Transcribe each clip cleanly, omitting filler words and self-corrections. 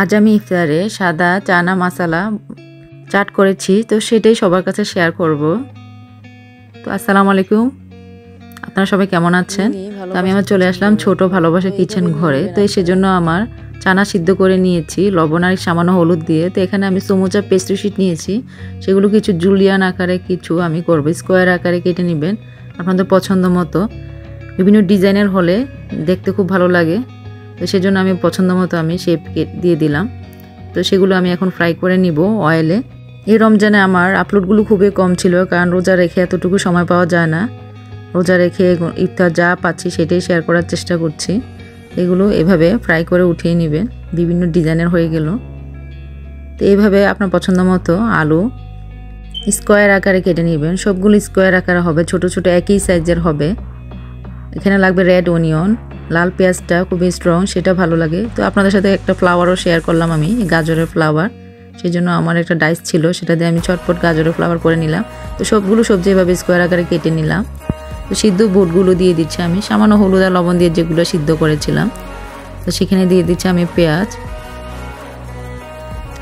আজ আমি ইফতারে সাদা চানা মশলা চাট করেছি, তো সেটাই সবার কাছে শেয়ার করব। তো আসসালামু আলাইকুম, আপনারা সবাই কেমন আছেন? তো আমি আমার চলে আসলাম ছোট ভালোবাসা কিচেন ঘরে। তো সেজন্য আমার চানা সিদ্ধ করে নিয়েছি লবণ আর সামান্য হলুদ দিয়ে। তো এখানে আমি সমুচা পেস্ট্রি শিট নিয়েছি, সেগুলো কিছু জুলিয়ান আকারে কিছু আমি করব, স্কোয়ার আকারে কেটে নেবেন আপনাদের পছন্দ মতো। বিভিন্ন ডিজাইনের হলে দেখতে খুব ভালো লাগে, তো সেজন্য আমি পছন্দ মতো আমি শেপ দিয়ে দিলাম। তো সেগুলো আমি এখন ফ্রাই করে নিব অয়েলে। এই রমজানে আমার আপলোডগুলো খুবই কম ছিল, কারণ রোজা রেখে এতটুকু সময় পাওয়া যায় না। রোজা রেখে ইফতার যা পাচ্ছি সেটাই শেয়ার করার চেষ্টা করছি। এগুলো এভাবে ফ্রাই করে উঠিয়ে নেবেন, বিভিন্ন ডিজাইনের হয়ে গেল। তো এইভাবে আপনার পছন্দ মতো আলু স্কোয়ার আকারে কেটে নেবেন। সবগুলো স্কোয়ার আকারে হবে, ছোট ছোট একই সাইজের হবে। এখানে লাগবে রেড অনিয়ন, লাল পেঁয়াজটা খুবই স্ট্রং, সেটা ভালো লাগে। তো আপনাদের সাথে একটা ফ্লাওয়ারও শেয়ার করলাম আমি, গাজরের ফ্লাওয়ার। সেই জন্য আমার একটা ডাইস ছিল, সেটা দিয়ে আমি চটপট গাজরের ফ্লাওয়ার করে নিলাম। তো সবগুলো সবজি এভাবে স্কোয়ার আকারে কেটে নিলাম। তো সিদ্ধ বুটগুলো দিয়ে দিচ্ছি আমি, সামান্য হলুদ আর লবণ দিয়ে যেগুলো সিদ্ধ করেছিলাম। তো সেখানে দিয়ে দিচ্ছি আমি পেঁয়াজ।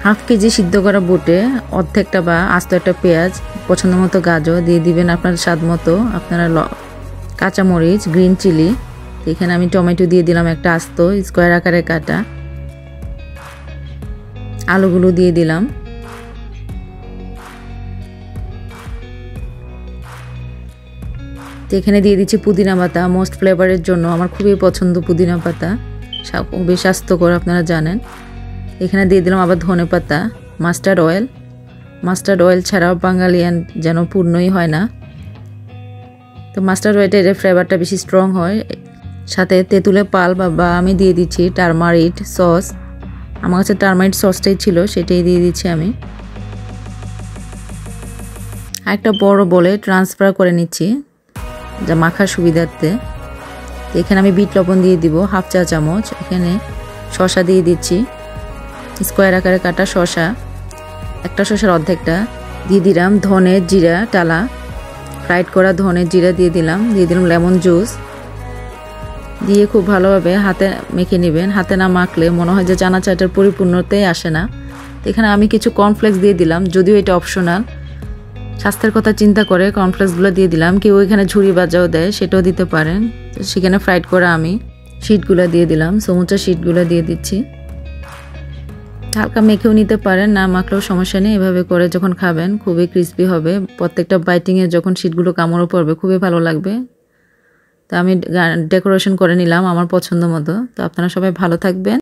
হাফ কেজি সিদ্ধ করা বুটে অর্ধেকটা বা আস্ত একটা পেঁয়াজ, পছন্দ মতো গাজর দিয়ে দিবেন আপনার স্বাদ মতো। আপনারা কাঁচামরিচ, গ্রিন চিলি, এখানে আমি টমেটো দিয়ে দিলাম একটা আস্ত স্কোয়ার আকারে কাটা। আলুগুলো দিয়ে দিলাম। এখানে দিয়ে দিচ্ছি পুদিনা পাতা, মোস্ট ফ্লেভারের জন্য আমার খুবই পছন্দ পুদিনা পাতা, খুবই স্বাস্থ্যকর আপনারা জানেন। এখানে দিয়ে দিলাম আবার ধনে পাতা, মাস্টার্ড অয়েল ছাড়াও বাঙালিয়ান যেন পূর্ণই হয় না। তো মাস্টার্ড অয়েলের ফ্লেভারটা বেশি স্ট্রং হয়। সাথে তেঁতুলের পাল বা আমি দিয়ে দিচ্ছি টারমারিক সস। আমার কাছে টারমারিক সসটাই ছিল, সেটাই দিয়ে দিচ্ছি আমি। একটা বড় বলে ট্রান্সফার করে নিচ্ছি যা মাখার সুবিধার্থে। এখানে আমি বিট লবণ দিয়ে দিব হাফ চা চামচ। এখানে শসা দিয়ে দিচ্ছি, স্কোয়ার আকারে কাটা শসা, একটা শসার অর্ধেকটা দিয়ে দিলাম। ধনে জিরা টালা, ফ্রাইড করা ধনে জিরা দিয়ে দিলাম লেমন জুস দিয়ে খুব ভালোভাবে হাতে মেখে নেবেন। হাতে না মাখলে মনে হয় যে চানা চাটের পরিপূর্ণতাই আসে না। এখানে আমি কিছু কর্নফ্লেক্স দিয়ে দিলাম, যদিও এটা অপশনাল। স্বাস্থ্যের কথা চিন্তা করে কর্নফ্লেক্সগুলো দিয়ে দিলাম। কেউ এখানে ঝুরি বাজাও দেয়, সেটাও দিতে পারেন। তো সেখানে ফ্রাইড করা আমি শিটগুলো দিয়ে দিলাম, সমুচা শিটগুলো দিয়ে দিচ্ছি। হালকা মেখেও নিতে পারেন, না মাখলেও সমস্যা নেই। এভাবে করে যখন খাবেন খুবই ক্রিস্পি হবে। প্রত্যেকটা বাইটিংয়ে যখন শিটগুলো কামড়ও পড়বে খুবই ভালো লাগবে। তো আমি ডেকোরেশন করে নিলাম আমার পছন্দ মতো। তো আপনারা সবাই ভালো থাকবেন।